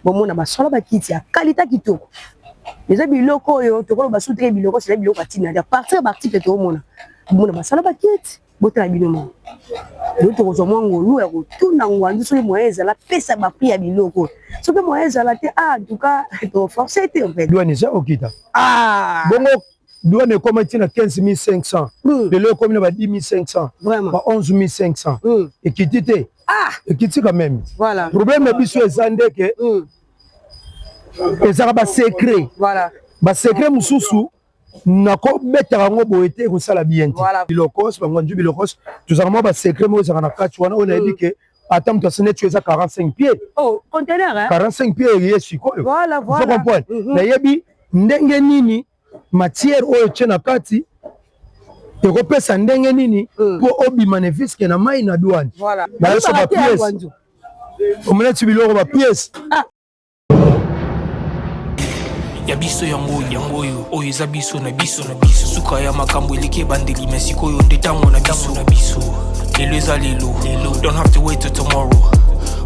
bon mona ba solo ba kiti ya qualité kitoko les biloko yo to ko ba soutenir biloko c'est biloko atina à partir de l'article to mona ba solo ba kiti botala bino mo to ko zo ngolu ya ko tuna ngwandu so moyen ezala pesa ba prix ya biloko so pe moyen ezala te en tout cas to forcer te en fait douane ça okita bongo douane comment tina 15500 le comme ba 10500 vraiment ba 11500 et kitite et kiti quand même voilà problème na biso ezande ke ezaka ba secret voilà ba secret mususu nako betaka ngo boete ko sala bien bilokos bango nju bilokos tuzaka ba secret mo ezaka na kati wana on a dit que attends tu as tu es à 45 pieds conteneur hein 45 pieds yesu ko voilà vous comprenez na yebi ndenge nini matière oyo tena kati ekopesa ndenge nini po obima ne fiske na mai na douane voilà ba so ba pièce omeleti biloko ba pièce ya biso yango oyo eza biso na biso suka ya makambo eleki bandeli mesiko oyo nde tango na biso lelo eza lelo don't have to wait till tomorrow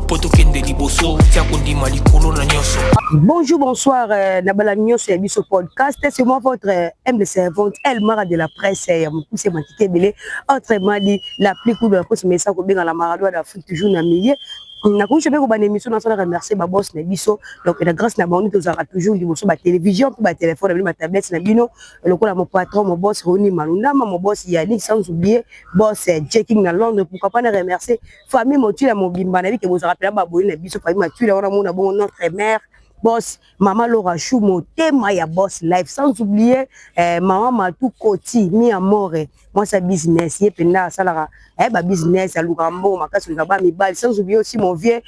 poto kende liboso tia kondima likolo na nyoso. Bonjour, bonsoir, Nabala Nyos et Biso Podcast. C'est moi votre M de servante, El Mara de la presse, c'est Matike Belé. Autrement dit, la plus cool de la presse, mais ça, qu'on bien à la Maradona d'Afrique, toujours dans le milieu. On a couché avec une émission, on a remercié ma boss, Biso. Donc, la grâce n'a pas toujours sur ma télévision, ma téléphone, ma tablette, Nabino. Le coup, mon patron, mon boss, Roni Malunda, mon boss, Yannick, sans oublier, boss, checking dans Londres. Pourquoi pas ne remercier famille, mon tuile, mon bimbanavi, que vous rappelez, ma bonne, Biso, famille, ma tuile, on a mon notre mère. Boss, maman Laura Chou, mon thème, ya boss live, sans oublier, maman Matou Koti, mi amore, moi sa business, yé pena, salara, ba business, à Lugambo, ma casse, mi bal, sans oublier aussi mon vieux,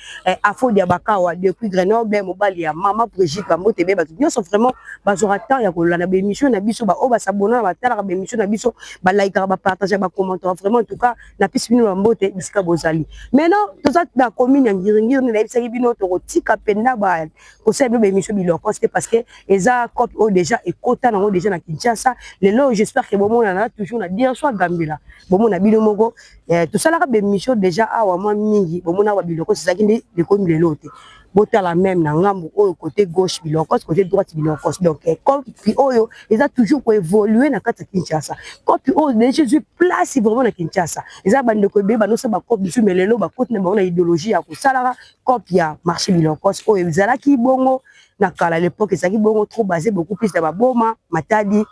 Afo Diabakawa, depuis Grenoble, mon bal, ya maman Brigitte, Bambo, Tébé, bien sont vraiment, bazorata, ya la bémission, na biso, ba, oh, ba sabona, ba tala, bémission, na biso, ba like, ba partager, ba commenter, vraiment, en tout cas, na piste, nous, Bambo, Biska Bozali. Maintenant, tout ça, la commune, en Giringir, on a eu bino, Tika, Pena, ba, c'est émission biloko c'était parce que eza cop déjà et quota nango déjà na Kinshasa les lots j'espère que bon on a toujours na dire soit Gambela bon on a bino moko tout ça la émission déjà awa moi mingi bon on a biloko c'est ça qui les comme les lots bota la même na ngambo au côté gauche biloko côté droite biloko donc comme puis oyo eza toujours pour évoluer na kata Kinshasa comme puis oh déjà je place vraiment na Kinshasa eza bande ko be ba no sa ba cop bisu melelo ba côté na ba idéologie ya ko sala copia marché biloko oyo ezala ki bongo na kala à l'époque ça qui bongo trop basé beaucoup plus de baboma matadi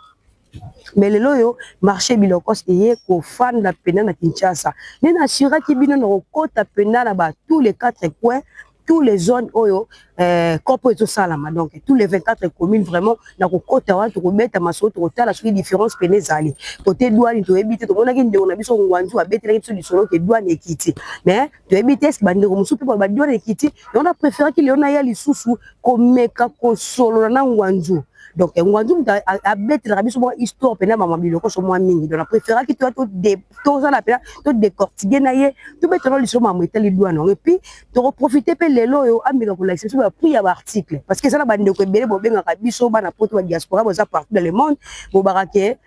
mais le loyo marché bilokos et ko fan la pena na Kinshasa ni na sura ki bino na kota pena na ba tous les quatre coins tous les zones oyo corpo et salama donc tous les 24 communes vraiment na ko kota wa to ko beta maso to tala sur différence penezali côté douane to ebité to mona ki ndeko na biso ngwanzu abetela ki solo ke douane ekiti mais to ebité ce bande ko musupe ba douane ekiti on a préféré qu'il y en a ya lisusu ko meka ko solo na ngwanzu donc ngwanzu a bête la biso mo histoire pena mama biloko so mo mingi donc on a préféré que toi to ça la pena to décortiquer na ye to bête na liso mama etali douane et puis to profiter pe lelo yo amika ko l'exception ba prix ya article parce que ça la bande ko belé bo benga ka biso bana poto ba diaspora bo za partout dans le monde bo barake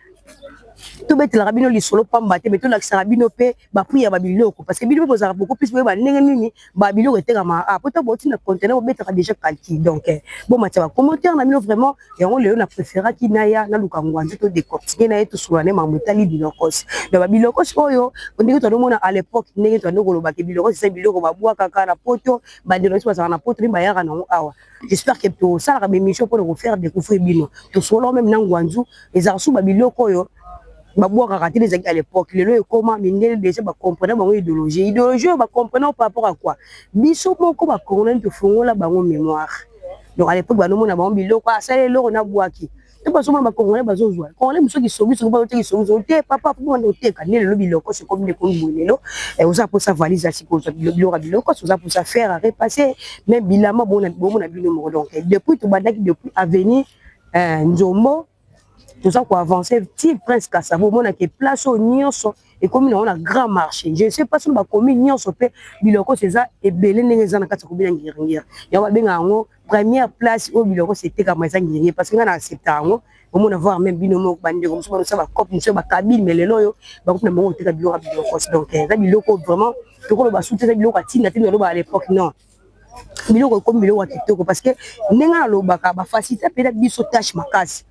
tout bête la rabino li solo pamba te mais tout l'accès rabino pe ba prix ya ba biloko parce que biloko bozara beaucoup plus ba ndenge nini ba biloko eteka ma poto bo tina conteneur bo bête déjà calculé donc bon matia ba commentaire na bino vraiment et on le na préféra ki naya na lukangwa nzito décortiquer na eto solane ma motali biloko donc ba biloko oyo on dit que to mona à l'époque ndenge to ndoko lo ba ke biloko c'est biloko ba bwa kaka na poto ba ndelo so ba na poto ba yaka na awa j'espère que to ça la émission pour nous faire découvrir bino to solo même na ngwanzu ezarsu ba biloko oyo babouaka raté les à l'époque le loyo comment minel déjà ba comprendre bango idéologie ba comprendre par rapport à quoi biso moko ba connaître to fongola bango mémoire donc à l'époque ba no mona bango biloko ça les loko na bouaki to ba so ba connaître ba zo zwa connaître muso ki sobi so ba te sobi so te papa pour on te ka le biloko c'est comme des konbonelo et on ça pour ça valise à siko biloko ça pour ça faire repasser même bilama bon na biloko donc depuis to bandaki depuis avenir Nzombo tout ça pour avancer petit prince Kassavo mon a que place au nyonso et comme on a grand marché je sais pas si on va commis nyonso pe biloko c'est ça et belé n'engeza na kata kobina ngiringira ya ba benga ngo première place au biloko c'était comme ça ngiringira parce que on a accepté ngo on a voir même binomo bande comme ça va cop monsieur ba cabine mais le loyo ba ko na mo te ka biloko donc ça biloko vraiment to ko ba soutenir biloko tina tina à l'époque non biloko comme biloko kitoko parce que nenga lobaka ba faciliter peut-être biso tâche makasi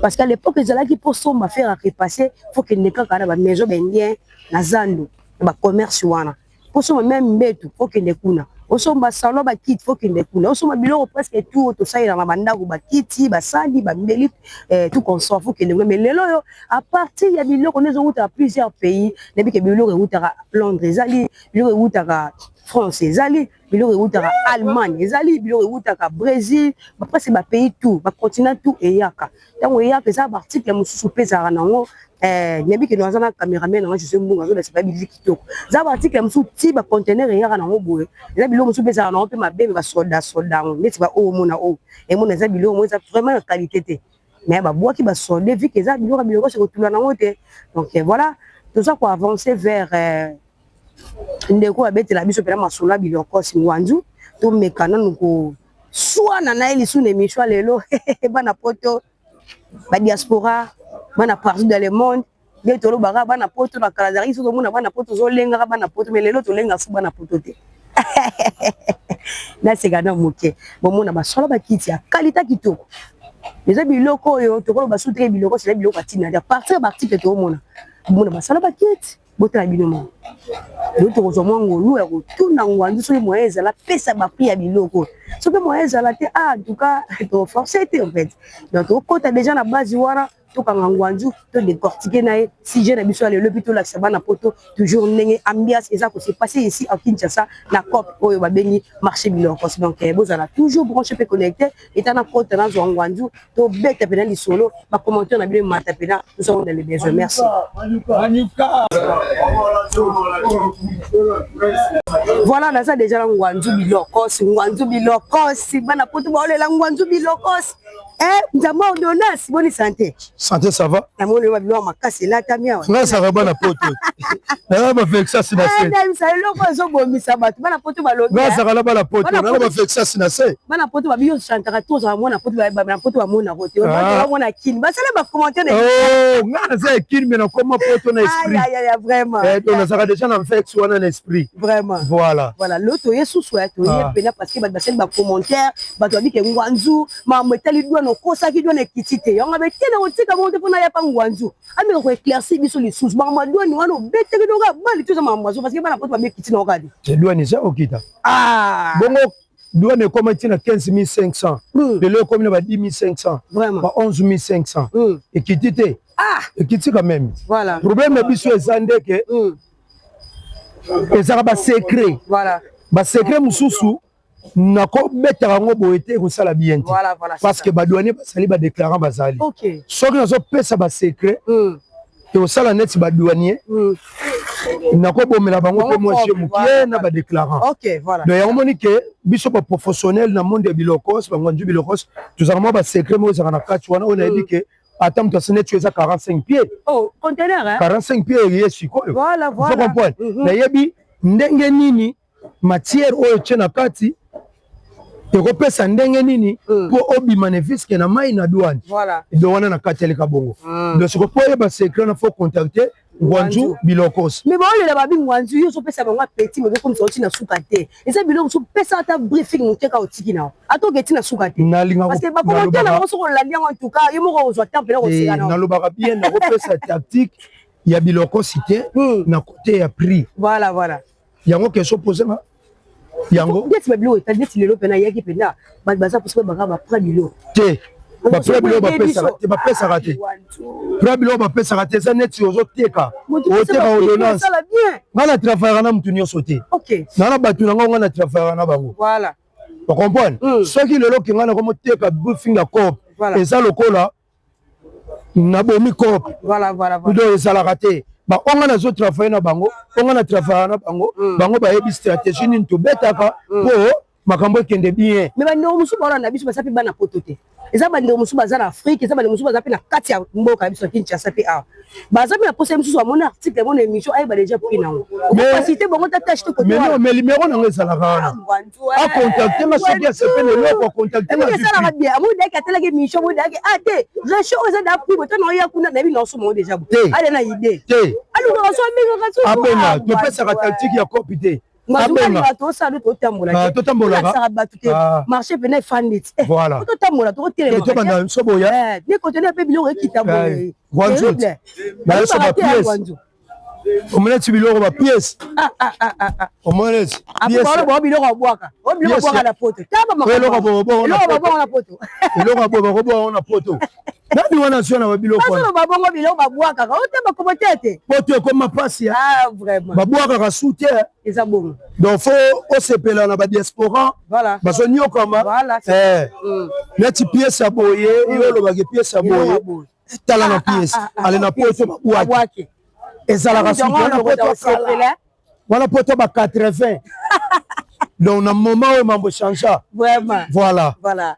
parce qu'à l'époque ils allaient pour somba faire à repasser faut que ne kaka na ba maison bendien na zando ba commerce wana pour somba même mbetu faut que ne kuna osomba salon ba kit faut que ne kuna osomba biloko presque tout to ça na banda ko ba kiti ba sali ba mbeli tout consort faut que ne mais lelo yo à partir ya biloko nezo uta plusieurs pays depuis que biloko uta Londres ezali biloko uta France ezali biloko eutaka Allemagne ezali biloko eutaka Brésil presque ba pays tout ba continent tout eyaka tango eyaka eza ba article mosusu pezaka nango nyebi ke noza na cameraman nango je suis mbunga zo c'est pas biliki kitoko za ba article mosusu ti ba conteneur eyaka nango boye eza biloko mosusu pezaka nango pe mabe ba soda neti ba o mona o et mona eza biloko mo eza vraiment de qualité te mais ba boaki ba soda vu que eza biloko se retula nango te donc voilà tout ça pour avancer vers ndeko abetela biso pela masolo biloko singwanzu to mekana nuko swana na eli sune mishwa lelo bana poto ba diaspora bana partout dans le monde de tolo baga bana poto na kalazari so mona bana poto zo lenga bana poto mais lelo to lenga fu bana poto te na segana moke bon mona ba solo ba kiti ya kalita kitoko les biloko yo to ko ba soutre biloko c'est biloko atina à partir d'article to mona ba solo ba kiti botala binomo l'autre ozomwa ngolu ya kotuna ngwandu soki moyen ezala pesa ba prix ya biloko soki moyen ezala te en tout cas to forcer te en fait donc okota déjà na base wana to kanga ngwandu to décortiquer na si je na biso le plutôt la sabana poto toujours ndenge ambiance eza ko se passer ici à Kinshasa na COP oyo ba bengi marché biloko donc bozala toujours branché pe connecté etana kota na zo ngwandu to beta pena li solo ba commentaire na bien mata pena nous sommes dans les besoins merci voilà na ça déjà ngwandu biloko si bana poto ba olela ngwandu biloko nzambo ordonnance boni santé ça va na moni wa biloko makasi la tamia nga ça va bana poto na ba vexa sina se na ça loko zo bomisa bato bana poto ba lobi nga ça la bana poto na ba vexa sina se bana poto ba biyo chantaka to za mona poto ba bana poto ba mona kote ba mona kin ba sala ba commenter oh nga na za kin mais na koma poto na esprit ya vraiment donc na ça déjà na vex wana na esprit vraiment voilà l'autre yesu soit to ye pena parce que ba sala ba commentaire ba to bi ke ngwanzu ma metali dwa no kosa ki dwa na kitite yonga be tena otika mo te pona ya pa ngwanzu ami ko éclaircir biso les sous ba ma dwa ni wana bete ke doka bali tout ça ma mwazo parce que bana poto ba be kitine okadi te dwa ni ça okita bongo dwa ne koma tina 15500 de le comme na ba 10500 ba 11500 et kitite et kitite quand même voilà problème na biso ezande ke ezaka ba secret voilà ba secret mususu nako betaka ngo boye te kosala bien te parce que badouanier basali badéclarant bazali soki nazopesa basekret ekosala neti badouanier nako bomela bango mpe mwasi mokie na badéclarant donc yango moni ke biso baprofessionnel na monde ya bilokos bangwanzu bilokos tozala mwa basekret moko ezaka na kati wana oyo nayebi ke ata moto asene tu eza 45 pieds 45 pieds eye sikoyo faut comprendre nayebi ndenge nini matière oyo tie na kati ekopesa ndenge nini po obima ne fiske na mai na douane do wana na kati eleka bongo donc siko po yeba secret na faut contacter ngwanzu bilokos mais bon le babi ngwanzu yo so pesa bango petit mais comme ça aussi na suka te eza biloko so pesa ata briefing muteka otiki na ato geti na suka te parce que ba commenter na so ko landi en tout cas yo moko ozwa temple na ko sika na lobaka bien na ko pesa tactique ya bilokos te na côté ya prix voilà yango question poser na yango ndeti babilo etandeti lelo pena yaki pena baza possible banga ba prend bilo te ba prend bilo ba pesa raté prend bilo ba pesa raté ça net ozoteka oteka ordonnance ngana travailler na mutu nyonso te na batu na ngo ngana travailler na bango voilà vous comprenez soki lelo ki ngana ko moteka briefing ya cop eza lokola na bomi cop voilà do eza raté ba onga na zo travailler na bango onga na travailler na bango bango ba yebi stratégie nini to betaka po makambo kende bien mais ba ndeko musu ba na biso ba sapi bana poto te eza ba ndeko musu ba za na Afrique eza ba ndeko musu ba za pe na kati ya mboka biso Kinshasa pe a ba za pe na poste musu amona article mon émission ay ba déjà pris na ngo mais cité bongo ta tâche te côté mais non mais numéro na ngeza la kana a contacter ma soki a sepe le loko contacter ma ça la bien mo deka tela ke mission mo deka ate ratio eza da prix boto na ya kuna na bi na so mo déjà allez na idée te alu na so minga ka so abena to pesa ka tactique ya copité Ngazunga to ça to tambola. To tambola. Marché pena fandit. Voilà. To tambola to télé. To banda soboya. Ni conteneur pe biloko ekitaboye. Wanzo. Na so ba pièce. Omelette biloko ba pièce. Omelette. Pièce. Ba biloko boaka. O biloko boaka na poto. Taba makabo. Biloko boaka na poto. Biloko boaka na poto. Nani wana sio na babilo kwa. Sasa babongo bilo babwaka ka otema ko tete. Poto ko mapasi ya. Ah vraiment. Babwaka ka soutien. Eza bon. Donc faut o sepela na ba diaspora. Voilà. Baso nyokama. Voilà. Neti pièce ya boye, yo lo ba pièce ya boye. Tala na pièce. Ale na poto babwaki. Ezala ka soutien na poto sepela. Wana poto ba 80. Donc na moment où mambo changea. Vraiment. Voilà. Voilà.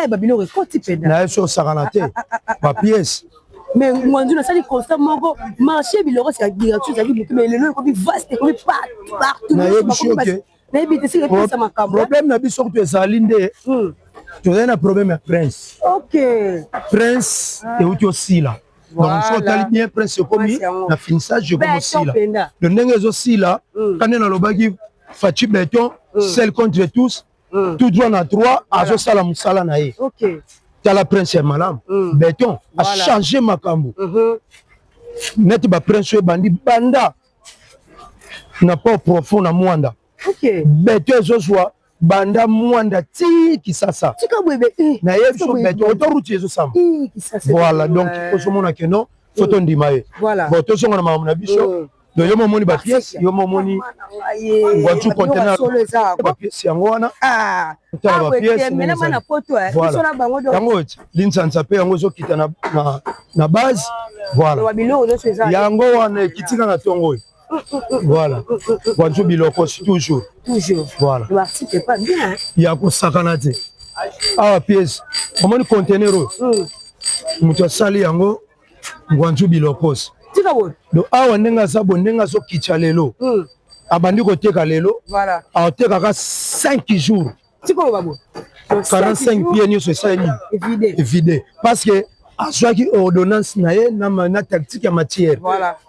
Babilo rekoti penda. Na eso sakanate. Ba pièce. Mais moi je sali constat moko marché biloko c'est direction ça dit mais le ko bi vaste ko bi partout. Na yebi choke. Na yebi te sike pesa makambo. Problème na biso to ezali nde. Tu as un problème à Prince. OK. Prince et uti osila. Donc so tali bien Prince comme na finissage je comme osila. Le ndenge zo sila quand na lobaki Fachi Béton, celle contre tous, tout droit na 3, azo sala musala na ye. OK. Tala Prince malam. Béton a changé makambo. Net ba Prince bandi banda. Na pas profond na mwanda. OK. Béton zo soit banda mwanda ti kisasa. Tika bwebe. Na ye so Béton autoroute zo sam. Voilà donc ko so mona que non, photo ndima ye. Voilà. Bon to so na mama na biso. Donc yo momoni ba pièce, yo momoni voiture conteneur ba pièce yango wana. Ba pièce mais na mana poto so na bango donc. Yango linsanza pe yango zo kita na base. Voilà. Yango wana kitika na tongo. Voilà. Voiture biloko toujours. Toujours. Voilà. Le article pas bien. Ya ko sakana te. Ah pièce. Momoni conteneur. Muto sali yango voiture biloko. Donc awa ndenga sa bondenga so kicha lelo abandi koteka lelo voilà ateka ka 5 jours tiko babo 45 pieds nyonso esali évidé parce que azwaki ordonnance na ye na tactique ya matière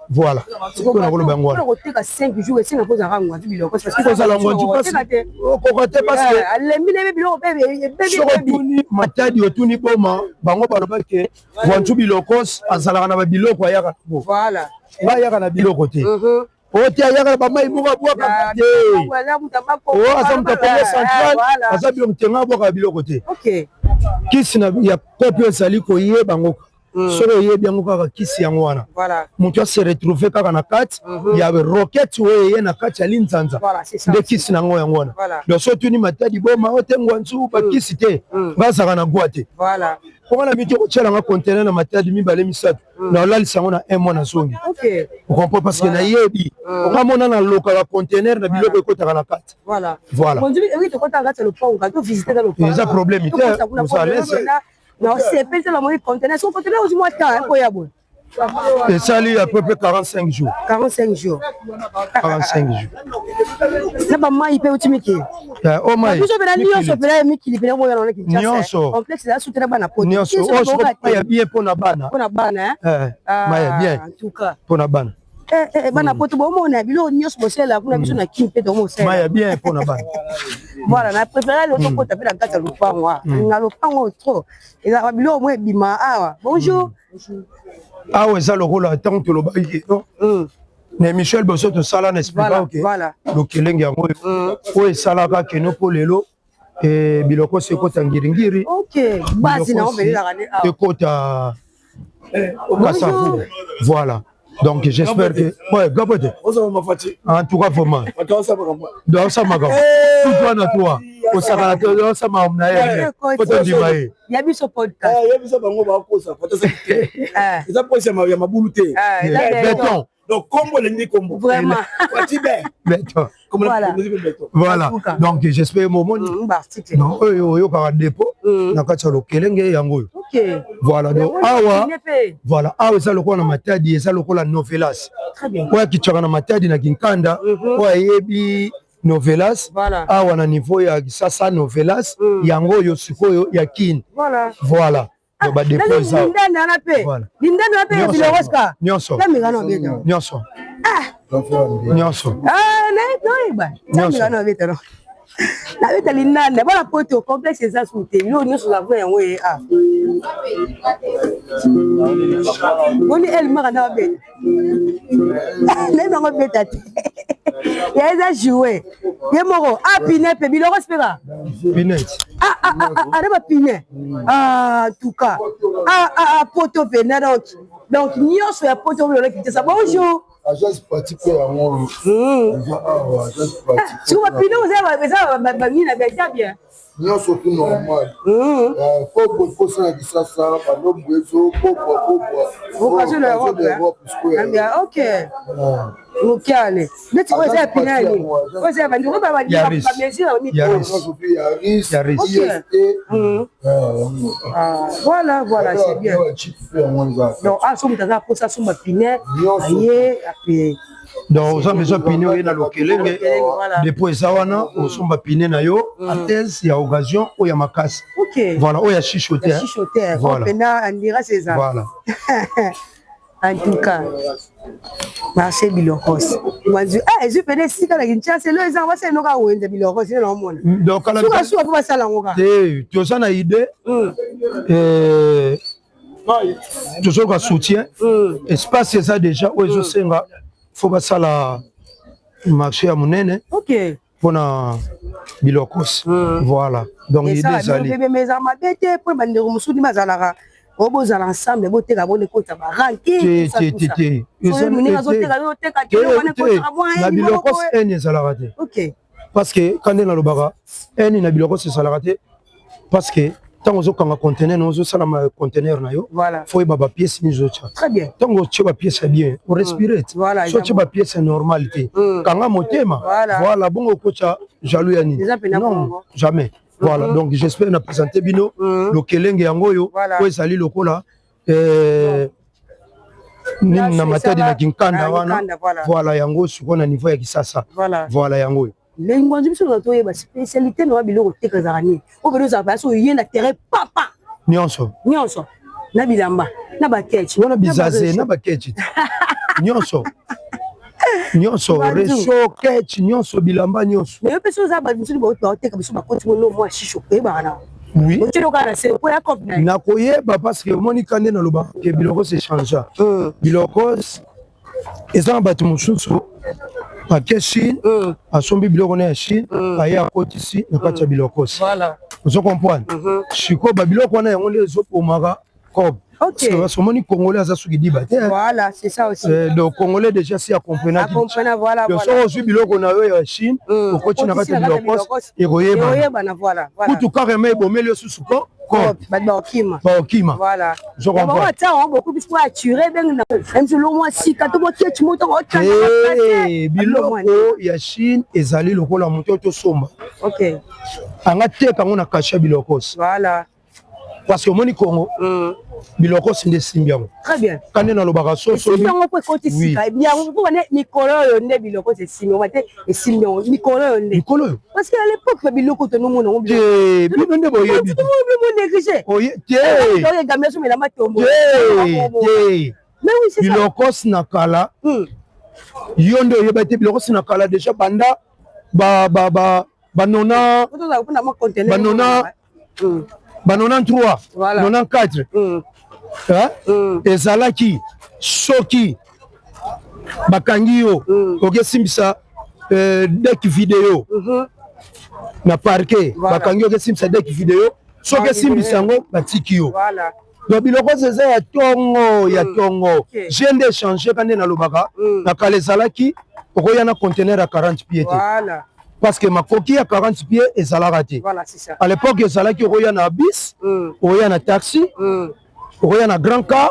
voilà tiko na koloba ngwana koteka 5 jours esinga poza rangwa biloko parce que kozala ngwanju parce kokote parce que lembile biloko bebe sokotuni matadi otuni boma bango balobaki ngwanju bilokos azalaka na biloko ayaka voilà ayaka na biloko te oti ayaka ba mai moka bwaka te aza muta Congo central aza biloko tenga bwaka biloko te OK kisi na ya kopi ezali koyeba ngo soko oyebi yango kaka kisi yango wana moto ase retrouve kaka na kati ya roquette oyo eye na kati ya linzanza nde kisi nango yango wana donc so otuni matadi boma otengwa nsu bakisi te bazaka na gwa te ongana miti okotyelanga contener na matadi mibale misato na olalisa yango na 1 mois na zongi okompo parce que nayebi ongamona na lokaka contener na biloko ekotaka na kati voilà eza problème te ozalese non c'est pas la monnaie conteneur son conteneur aussi moi temps pour ya bon et ça lui à peu près 45 jours 45 jours na ba mai pe utimiki oh mai biso bena nyonso bena mikili bena moya na kinchasa nyonso complexe la soutenir bana poto nyonso oh so ya bien pour na bana mai bien en tout cas pour na bana bana poto bo mona bilo nyonso bosela kuna biso na kimpe to mo sela mai bien pour na bana voilà na préféré le toko taper dans kata lupango na lupango trop et la bilo mo bima awa bonjour awa eza lokola tant que lobaki non ne Michel Bosso to sala na expliquer OK voilà lokelenge yango o esalaka keno po lelo et biloko sekota ngiringiri OK basi na obelela kane awa ekota kasafu voilà. Donc j'espère que ouais gabote en tout cas vraiment donc ça m'a tout toi na toi au sakana to ça m'a na poto dimaye ya biso podcast ya biso bango ba kosa pata ça eza posa ya mabulu te béton donc combo le ni combo vraiment béton voilà donc j'espère moment non yo ka dépôt na kati lo kelenge yango OK voilà donc awa voilà awa ça lokola na matadi ça lokola novelas très bien kwa kichaka na matadi na kinkanda kwa yebi novelas awa na niveau ya kisasa novelas yango yo sikoyo ya kin voilà ba dépôt ça lindana na pe biloko ska nyonso la migano beta nyonso nyonso nabeta linanda bana poto complexe eza sute bilo nyonso na vrai yango ye a boni elle mara na beta na nango beta te ya eza jouer ye moko a pine pe biloko speka pinet are ba pine en tout cas poto pe na donc nyonso ya poto bilo ki ça bonjour agence pratique ya ngolo agence pratique si vous pine vous avez ba mina bien nyonso tout normal faut ça qui ça pendant bwezo vocation de l'Europe OK OK allez mais tu vois ça pinali vous avez vendu ba voilà c'est bien donc à somme dans pour ça somme pinel donc oza besoin pine oye na lokelenge depuis eza wana osomba pine na yo athèse ya occasion oyo ya makasi voilà oyo ya chichote voilà en tout cas marché bilokos mwanzu je pene sika na Kinshasa lo eza wasa noka wenza bilokos na omona donc kala suka pour basala ngoka tu as na idée toujours ka soutien espace ça déjà oyo senga faut basala marché ya monene pona bilokos voilà donc idée ezali mais en mabete pour bandeko musudi mazalaka obozala ensemble boteka bone kota ba ranking na bilokos eni ezalaka te parce que quand na lobaka eni na bilokos ezalaka te parce que tant ozokanga conteneur ozosala ma conteneur na yo faut yeba ba pièce ni zocha très bien tant otie ba pièce bien o respirer so tie ba pièce normalité kanga motema voilà bongo kocha jaloux ya nini non jamais voilà donc j'espère na présenter bino le kelenge yango yo ko ezali lokola nini na matadi na kinkanda wana voilà yango suko na niveau ya kisasa voilà yango les ngonzi biso na toyeba spécialité no biloko tekazaka nini o bino za baso yena terrain papa nyonso na bilamba na bakechi na bizaze na bakechi nyonso reso kechi nyonso bilamba nyonso mais biso za ba biso ba teka biso ba koti mo mo shisho pe ba na oui na koyeba parce que moni kande na loba ke biloko se change biloko eza bato mosusu ake Chine asombi biloko na ya Chine aye akoti ici na kati ya bilokosi ozo comprendre siko babiloko wana yango nde ezopomaka kobe parce que basomoni congolais aza soki diba te voilà c'est ça aussi donc congolais déjà si akomprena voilà soko ozwi biloko na yo ya Chine okoti na kati ya bilokosi ekoyebana kutu karema ebomeli yo susu ko baokima voilà biloko ya Chine ezali lokola moto tosomba anga teka ngo na kasha bilokosi parce que omoni Congo bilokosi nde simbi yango très bien kande na lobaka soso yango po ekoti sika yango po bane mikolo oyo nde bilokosi esimbi yango te esimbi yango mikolo oyo nde parce que à l'époque biloko tonomona ngo bino nde boyebi bilokosi na kala yo nde oyeba te bilokosi na kala déjà banda banona 93 94 ezalaki soki bakangi yo okesimbisa dek video na parquet bakangi yo okesimbisa dek video soki esimbisa yango batiki yo donc biloko eza ya tongo je nde échange kande nalobaka na kala ezalaki okoya na conteneur ya 40 pieds te parce que makoki ya 40 pieds ezalaka te à l'époque ezalaki okoya na bis okoya na taxi okoya na grand car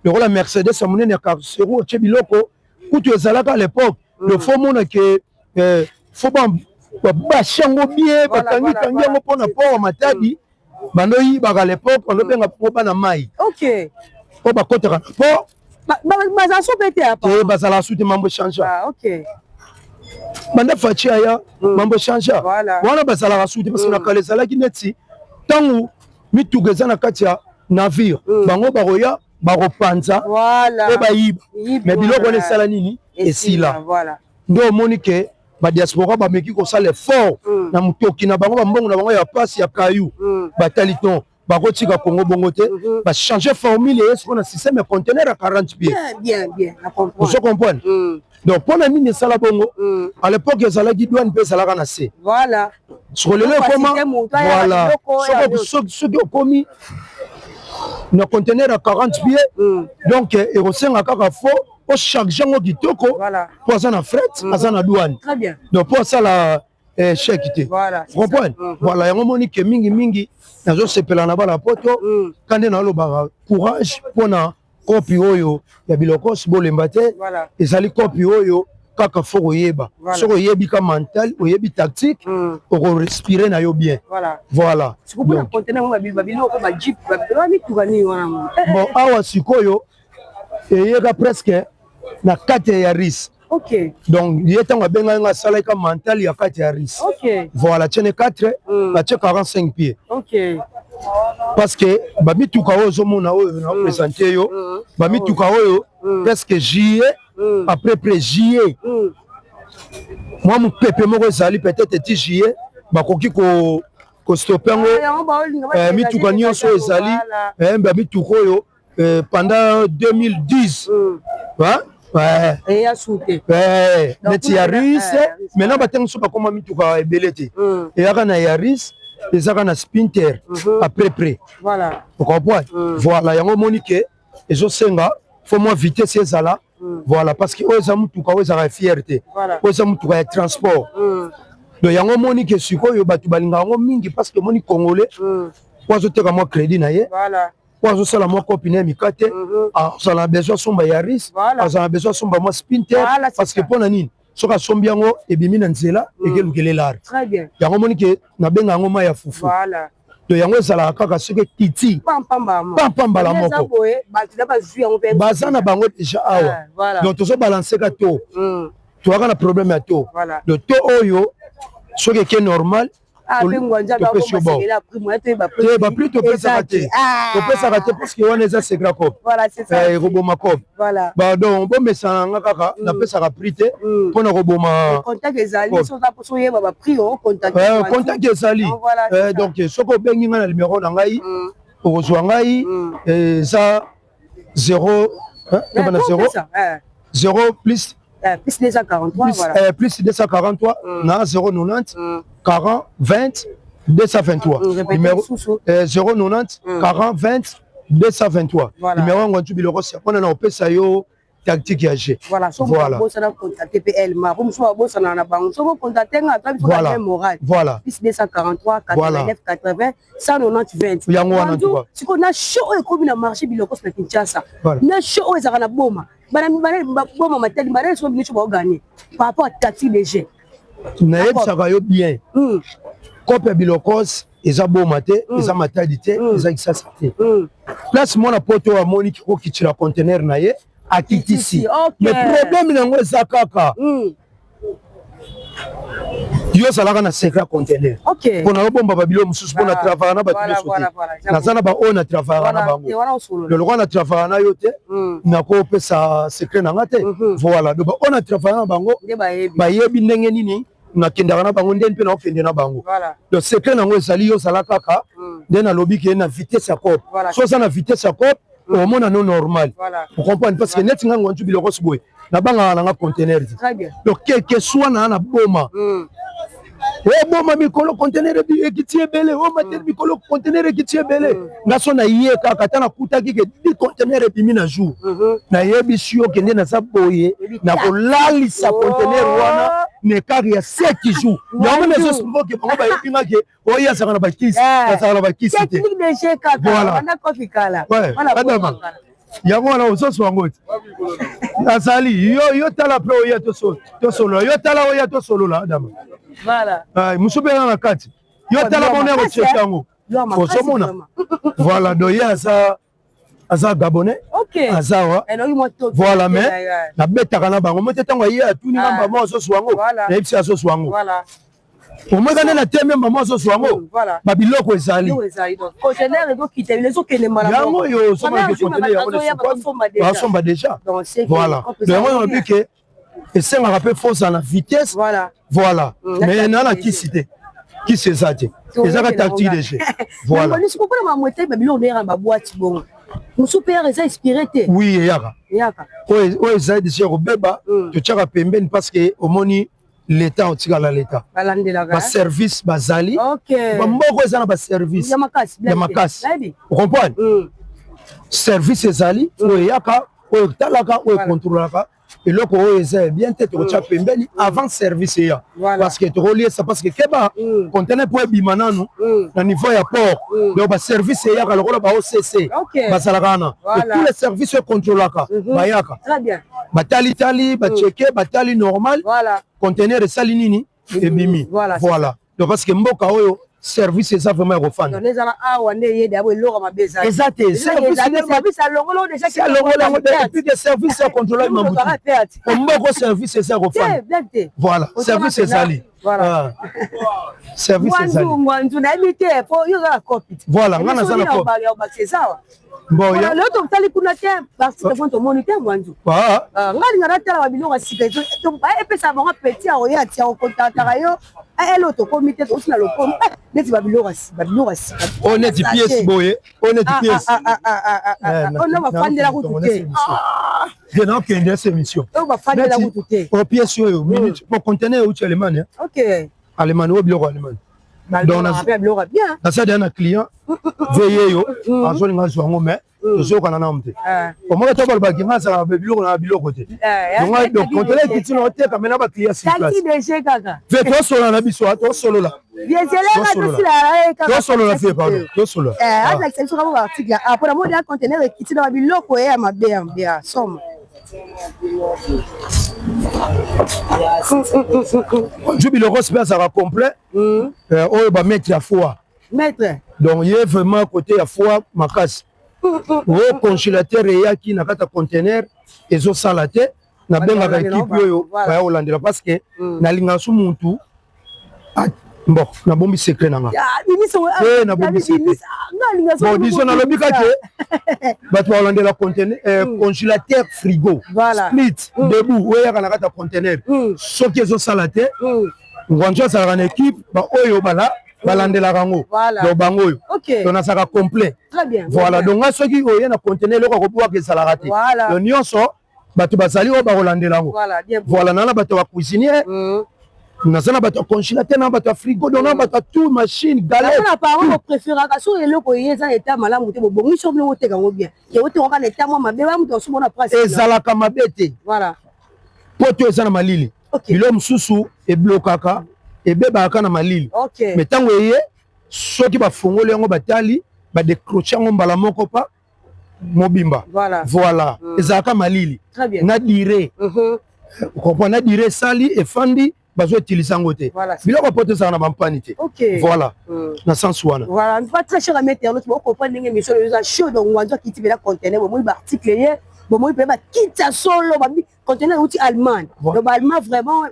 lokola Mercedes ya monene ya carrosserie otie biloko kutu ezalaka à l'époque le fo mona ke fo bashi yango bien bakangi yango mpona port ya Matadi bandoyibaka à l'époque bandobenga mpo bana mai mpo bakotaka na port bazala su te mambo echange banda faci aya mambo echange wana bazalaka su te parce que na kala ezalaki neti ntango mituka eza na kati ya navire bango bakoya bakopanza pe bayiba mais biloko wana esala nini esila nde omoni ke badiaspora bameki kosala effort na motoki na bango bambongo na bango ya pasi ya kayu batali ton bakotika Congo bongo te bachange formule eye siko na système ya conteneur ya 40 pieds ozo comprendre donc mpona nini esala bongo à l'époque ezalaki douane mpe ezalaka na se soko lelo ekoma voilà soki okomi na conteneur ya 40 pieds donc ekosenga kaka fo ocharge yango kitoko po aza na fret aza na douane donc po asala chèque te comprendre voilà yango moni ke mingi nazosepela na bala poto kande nalobaka courage mpona kopi oyo ya bilokosi bolemba te ezali kopi oyo kaka fo koyeba soki oyebi ka mental oyebi tactique okorespire na yo bien voilà bon awa sikoyo eyeka presque na 4 ya risque donc ye ntango abengaki nga asalaki ka mental ya 4 ya risque voilà tiene 4 batie 45 pieds parce que bamituka oyo ozomona oyo naopresente yo bamituka oyo presque juillet après juillet mwa mopepe moko ezali peut-être ti juillet bakoki kostope yango mituka nyonso oyo ezali bamituka oyo pendant 2010 neti yaris maintenant batango so bakoma mituka ebele te eyaka na yaris ezaka na spinter après près okomprendre voilà yango omoni ke ezosenga fo mwa vitesse ezala voilà parce que oyo eza mutuka oyo ezaka fierté oyo eza mutuka ya transport donc yango omoni ke sikoyo bato balingaka yango mingi parce que omoni congolais po azoteka mwa crédit na ye po azosala mwa kopi na ye mikate azala na besoin asomba yaris azala na besoin asomba mwa spinter parce que mpo na nini soki asombi yango ebimi na nzela ekelukele lare yango omoni ke nabenga yango mai ya fufu to yango ezalaka kaka soki titi pampambala moko baza na bango deja awa donc tozobalanseka to toyaka na problème ya to le to oyo soki eke normal bapris topesaka te parce que wana eza secret cop ekoboma cop donc bomesana nga kaka napesaka prix te mpona koboma contact ezali donc soki obengi nga na numero na ngai okozwa ngai eza 0 plus plus 243 plus 243 na 090 40 20 223 numéro 090 40 20 223 numéro yango ntu biloko sia mpona na opesa yo tactique ya G voilà voilà plus 243 89 80 190 20 yango wana ntuka siko na show ekomi na marché biloko na Kinshasa na show ezaka na boma boma matali bana so binicho ba gagner par rapport à tactique de G nayebisaka yo bien kope bilokos eza boma te eza matadi te eza kisasa te place mwana poto amoni kokitila conteneur na ye akitisi mais problème nango eza kaka yo ozalaka na secret conteneur mpona obomba babilo mosusu mpona travaillaka na bato nyonso te naza na baoyo na travaillaka na bango loloko na travaillaka na yo te nakopesa secret na nga te voilà donc baoyo na travaillaka na bango bayebi ndenge nini nakendaka na bango ndeni mpe naokende na bango donc secret nango ezali yo ozala kaka nde nalobi ke na vitesse ya cope so oza na vitesse ya cope omona no normal ocomprendre parce que neti ngango ntu biloko si boye nabangaka nanga conteneur te donc quelque soit na boma oboma mikolo conteneur ekiti ebele omateri mikolo conteneur ekiti ebele ngaso na ye kaka ata nakutaki ke di conteneur ebimi na jour nayebisi yo kende naza boye nakolalisa conteneur wana nekari ya 7 jours yango nezospike bango bayebinga ke oyo azaka na bakisi azaka na bakisi te adama yango wana ozoso yango te azali yo tala mpe oya tosolola yo tala oya tosolola adama mosu mpenga na kati yo tala bona yakocheka yango ozomona voilà do ye aza gabonais aza wa voilà mais nabetaka na bango mo te ntango aye atuni ngamba ma ozoso yango nayebisi azoso yango Au moins, quand on a terminé, maman, ce soir, ma biloko est sali. Conteneur, les autres qui ne m'ont pas déjà. Voilà. Mais moi, on a vu que et ça m'a rappelé force à la vitesse. Voilà. Mais il y en a qui cité. Qui c'est ça? Et ça va tactile déjà. Voilà. Oui, yaka. Oui, ça déjà au bébé. Tu tiens à pemben parce que au moni l'État, on tire à l'État. Bas service, basali. Ok. Mboko ça na bas service. Yamakasi. Vous comprenez? Service ezali. Oui, yaka. Oui, talaka. Oui, contrôlaka. Et là, c'est bien peut-être au tchap pembeni avant service ya. Parce que tu relies ça parce que keba conteneur pour bimana nous au niveau ya port. Donc bas service ya ka lokola ba OCC. Basalakana. Et tous les services contrôlaka. Bayaka. Très bien. Batali tali, ba checker, batali normal. Voilà. Conteneur sali nini et bimi. Voilà. Donc parce que mboka oyo service ça vraiment refan. Exact. Service à l'ongolo déjà qui et puis des services à contrôler mon bouton. Comme beaucoup service ça refan. Voilà, service ça li. Voilà. Service ça li. Voilà, ngana ça la copie. Bon, ya l'autre tali kuna te parce que quand on moniteur mwanzu. Ah. Ngali ngara tala babilo ka siketo. Donc ba epesa bango petit a oya tia o contactera yo. Et l'autre comité aussi na le com. Neti babilo ka siketo. On est pièce boye, on est pièce. On va faire de la route te. Je n'ai aucune émission. On va faire de la route te. Pour pièce yo minute pour conteneur ou Allemagne. OK. Allemagne ou bio Allemagne. Donc dans ça d'un client veillez yo en zone ngazo ngomé toujours kana na mte au moins to balba kinga ça biloko na biloko côté donc contrôler kitino hotel kamena ba client sur place fait toi solo na biso toi solo là bien c'est là toi solo là fait pardon toi solo avec c'est sur article après moi d'un conteneur kitino ba biloko ya mabe ya somme je biloko c'est ça complet on va mettre la foi maître donc il y a vraiment côté la foi makasi au congélateur et qui n'a pas conteneur et zo salate na benga équipe yo ba holandela parce que na linga su muntu bon na bombi secret nanga na bombi secret bon disons na lobika ke ba to holandela conteneur congélateur frigo split debout ouais ya kana kata conteneur soki zo salate ngwanjo ça na équipe ba oyo bala balandela rango donc bango yo donc na saka complet très bien voilà donc nga soki oye na conteneur loko ko pouvoir que ça la rater donc nyonso bato basali o ba kolandela ngo voilà nana bato ba cuisinier na sana bato congélateur na bato frigo donc na bato tout machine galette na parents ko préférer ka so eloko yeza état malamu te bongi so blo te kango bien ke wote ko ka état mo mabe ba muto so mona place ezala ka mabete voilà poto ezana malili bilo mususu e blokaka et beba kana malili mais tango yé soki ba fongole yango batali ba décrocher ngo mbala moko pa mobimba voilà ezaka malili na dire comprendre na dire sali et fandi bazo utiliser ngo te biloko poto ça na bampanité voilà na sens wana voilà pas très cher à mettre l'autre on comprend ndenge mission les chaud donc on doit quitter la conteneur bon ba article yé bon moi peut pas quitter solo ba conteneur outil allemand donc allemand vraiment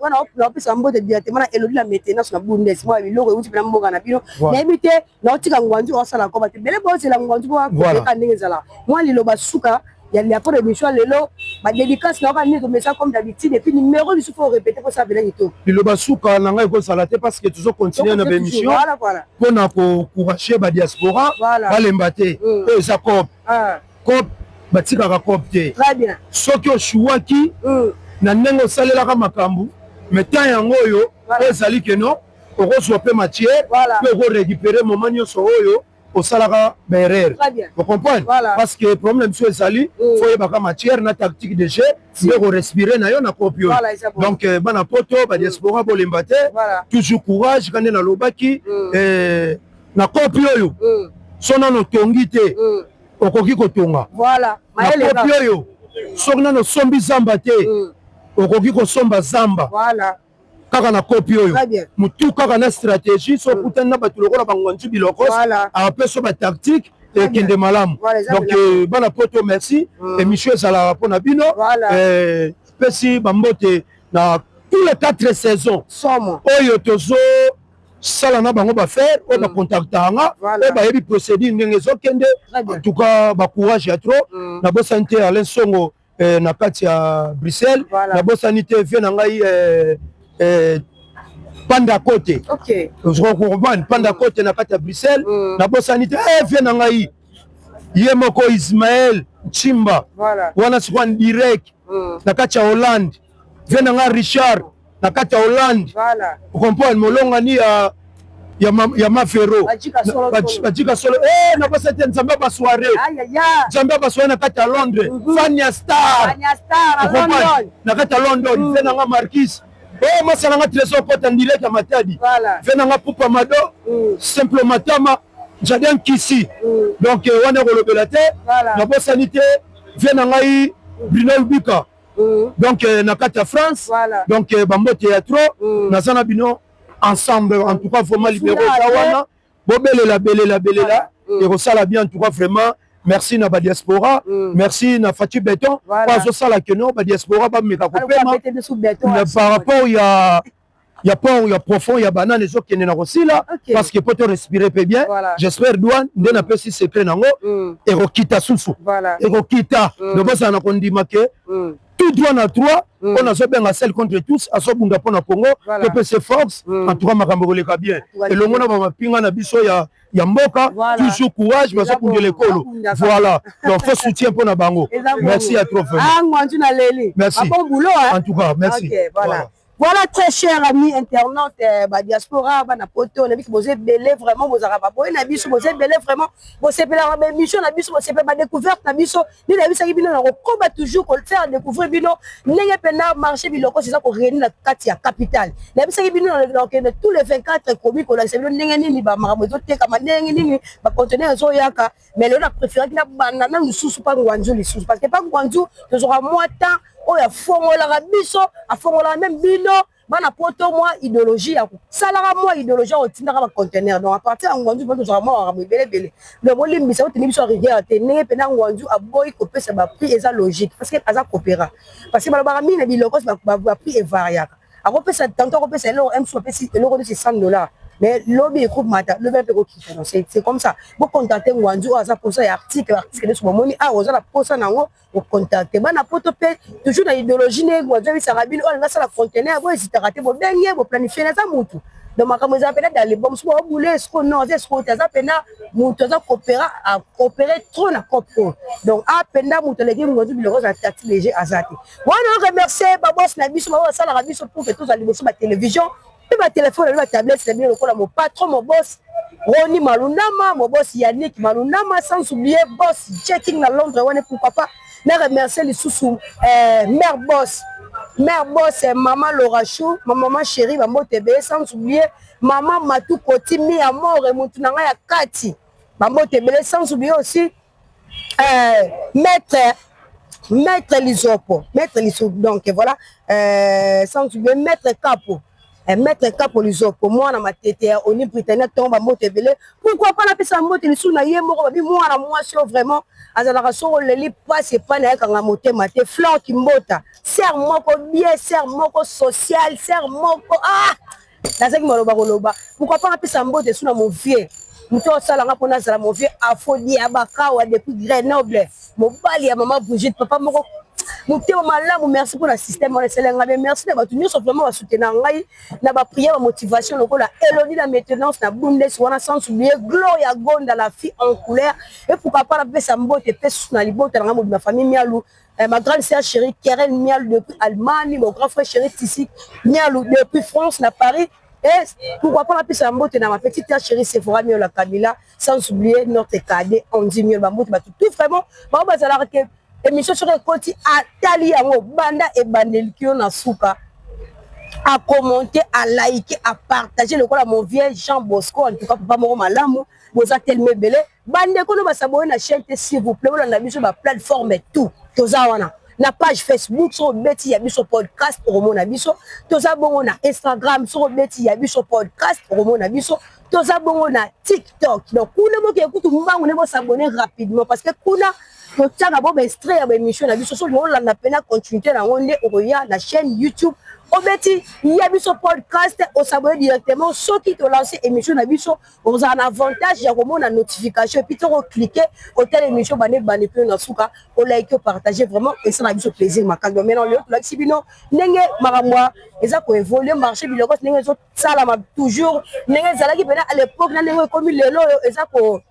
on peut s'embaucher directement et la maintenance na bundes moi biloko outil na mboka na bino na éviter na otika ngwanzu osala ko ba te bele bo c'est la ngwanzu ko ka ndenge zala moi lilo basuka il y a pas de mission lelo ba dédicace na ka nito mais ça comme d'habitude et puis numéro il faut répéter pour ça venir tout lilo basuka na ngai ko salate parce que toujours continuer na émission pour na ko encourager ba diaspora ba lembate et ça cop batikaka copte très bien soki oshuwaki na ndenge osalelaka makambo mais temps yango oyo ezali ke non okozwa mpe matière mpe okorécupérer moment nyonso oyo osalaka baerreur vous comprenez parce que problème so ezali fo oyebaka matière na tactique de jeu mpe korespirer na yo na kopi oyo donc bana poto badiaspora bolemba te toujours courage kande nalobaki na kopi oyo so nano tongi te okoki kotonga voilà makopi oyo soki nano sombi zamba te okoki kosomba zamba voilà kaka na kopi oyo mutu kaka na stratégie so kutana na bato lokola bangwanzu bilokos apeso ba tactique ekende malamu donc bana poto merci émission ezalaka mpona bino pesi bambote na tous les 4 saisons oyo tozo sala na bango ba faire o ba contactanga e ba yebi procédure ndenge zokende en tout cas ba courage ya trop na bosa nte Alain Songo na kati ya Bruxelles na bosa nite vie na ngai Panda Côté OK je comprends Panda Côté na kati ya Bruxelles na bosa nite vie na ngai ye moko Ismaël Chimba wana sikwa direct na kati ya Hollande vie na ngai Richard na kati ya Hollande comprendre molonga ni ya mafero bajika solo na basa te nzambe ba soirée nzambe ba soirée na kati ya Londres Fania Star na kati ya London vie na ngai Marquis masala nga trésor kota direct ya Matadi vie na ngai Pupa Mado simple matama Jadin Kisi donc wana kolobela te na bosani te vie na ngai Bruno Bika donc na kati ya France donc bambote ya trop naza na bino ensemble en tout cas vraiment libéré wana bobelela belela et resala bien en tout cas vraiment merci na ba diaspora merci na Fati Béton pas au sala que non ba diaspora ba meka ko pema par rapport il y a pas il y a profond il y a banane les autres qui na rosila parce que peut respirer peu bien j'espère douane ndena pesi secret nango et rokita susu et rokita le boss na kondima ke tout droit na trois on a so benga celle contre tous a so bunga pona Congo que peut se force en tout cas makambo koleka bien et le mona ba mapinga na biso ya mboka toujours courage mais ça pour de l'école voilà donc faut soutien pona bango merci à trop merci bon boulot en tout cas merci Voilà, très chers amis internautes, diaspora, poto, on a vu que vous êtes belé vraiment, vous avez pas besoin, vous êtes belé vraiment, vous êtes belé la mission, vous êtes pas découverte, vous avez vu ça, vous combat toujours pour faire découvrir, vous n'avez pas marché, c'est ça pour réunir la Katia capitale. Vous avez vu ça, tous les 24 communes qu'on a, c'est le Nengi, mais on a préféré que nous ne sousons pas Ngwanzou, parce que pas Ngwanzou, nous aurons moins de temps. Oh ya fongola biso a fongola même bino bana poto moi idéologie ya salara moi idéologie au tindaka ba conteneur donc à partir de Ngwanzou poto zo moi belé le volume bisa o tini biso rivière te nenge pena Ngwanzou a boy ko pesa ba prix eza logique parce que aza coopéra parce que ba mine biloko ba prix est variable a ko pesa tantôt ko pesa lo M so pesa le ko de $100 mais lobby et groupe mata le verbe qui c'est comme ça vous contacter Ngwanzou aza pour ça article de ce moment ah oza la posa nango vous contacter bana poto pe toujours dans idéologie ne Ngwanzou bi sarabine on nga sala conteneur vous hésiter rater vous benye vous planifier na za mutu donc makambo za pena dans les bombes so bouler ce qu'on non c'est ce qu'on za pena mutu za coopérer trop na copro donc a pena mutu les Ngwanzou bi le rose tactique léger azati wana remercier ba boss na biso ba sala ra biso pour que tous allez sur ma télévision et ma téléphone, ma tablette, c'est bien mon patron, mon boss, Roni Malundama, mon boss Yannick Malundama, sans oublier boss checking à Londres, on est pourquoi pas. Je remercie les sous mère boss, maman Laura Chou, maman chérie, maman TB, sans oublier maman Matou Koti, mi amour et Moutunanga ya Kati, maman TB, sans oublier aussi maître Lisopo, donc voilà, sans oublier maître Capo. Mettre cap pour les autres pour moi dans ma tête on est britannique tombe à moto belé pourquoi pas la pesa moto les sous na yé moko bi moi na moi sur vraiment azala so le li pas c'est pas na ka moto maté flanc qui mbota serre moko bien serre moko social serre moko na zaki maloba pourquoi pas la pesa moto sous na mon vieux muto sala nga pona sala mon vieux afodi abaka wa depuis Grenoble mobali ya maman Brigitte papa moko Mouteo malamu merci pour le système on est merci na batu nyonso vraiment soutenir ngai na ba prière ba motivation lokola Elodie la maintenance na Bundes wana sans oublier Gloria Gonda la fille en couleur et pourquoi pas la pesa mbote pesa na libota na ma famille Mialou ma grande sœur chérie Keren Mialou depuis Allemagne mon grand frère chéri Tissi Mialou depuis France na Paris et pourquoi pas la pesa mbote na ma petite sœur chérie Sephora Miola Camila sans oublier notre cadet Andy Miol ba mbote ba tout vraiment ba bazala que émission sur le côté à Tali Yango Banda et Bandelikio na Souka à commenter, à liker, à partager le quoi mon vieux Jean Bosco en tout cas papa moro malamu vous a tellement belé bande ko no ba s'abonner na chaîne s'il vous plaît on a mis sur ma plateforme et tout toza wana na page Facebook sur beti ya biso podcast romona biso toza bongo na Instagram sur beti ya biso podcast romona biso toza bongo na TikTok donc kuna mo ke kutu mbangu ne mo s'abonner rapidement parce que kuna totiaka bo extrait ya émission na biso so olanda pena continuité na ngonde okoya na chaîne YouTube obeti ya biso podcast osabone directement soki to lancer émission na biso on a un avantage ya komona notification puis to cliquer au telle émission bane pe na suka o like o partager vraiment et ça na biso plaisir makando maintenant le la sibino ndenge makamwa eza ko évoluer marché biloko ndenge zo sala ma toujours ndenge zalaki pena à l'époque na ndenge comme lelo eza ko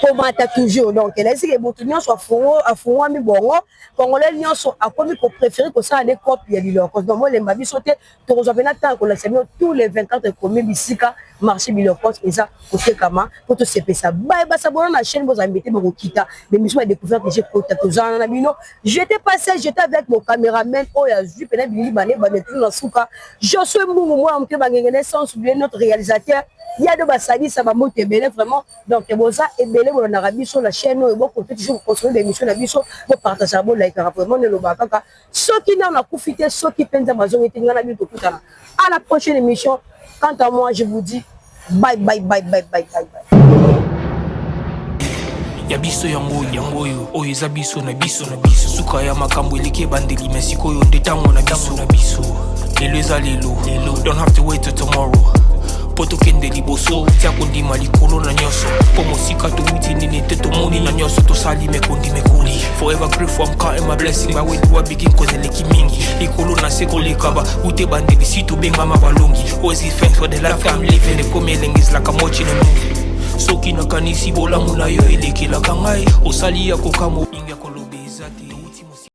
komata toujours donc elle est que beaucoup nyonso afungo mi bongo congolais nyonso akomi ko préférer ko ça des copies ya biloko donc moi les mabi sauter to ko pena tant ko la semaine tous les 24 commis bisika marché biloko eza côté kama pour to sepe ça ba sabona na chaîne vous inviter ba kita mais mission a découvert que j'ai côté to zana na bino j'étais avec mon caméraman oh ya ju pena bili bané ba mettre na suka je suis mungu moi amke ba ngene sans oublier notre réalisateur il y a de basali ça va monter belé vraiment donc c'est bon ça et belé on a rabi sur la chaîne et bon pour toujours construire des émissions la biso pour partager bon like vraiment le bakaka ceux qui n'ont pas profité ceux qui pensent Amazon et ngana bi to kutana à la prochaine émission quant à moi je vous dis bye bye bye bye bye bye bye ya biso yango oyo eza biso na biso suka ya makambo eleke bandeli mesiko yo ndetango na biso lelo eza lelo don't have to wait till tomorrow poto kende liboso tia kondima likolo na nyoso po mosika to witi nini te to moni na nyoso to sali mekondi mekoli forever grateful I'm counting my blessing my way to a begin cause eleki mingi likolo na seko likaba ute bandeli si to benga mabalongi always thanks for the life I'm living the coming is like I'm watching a movie soki nakanisi bolamu na yo eleki la kangai osali ya kokamo inga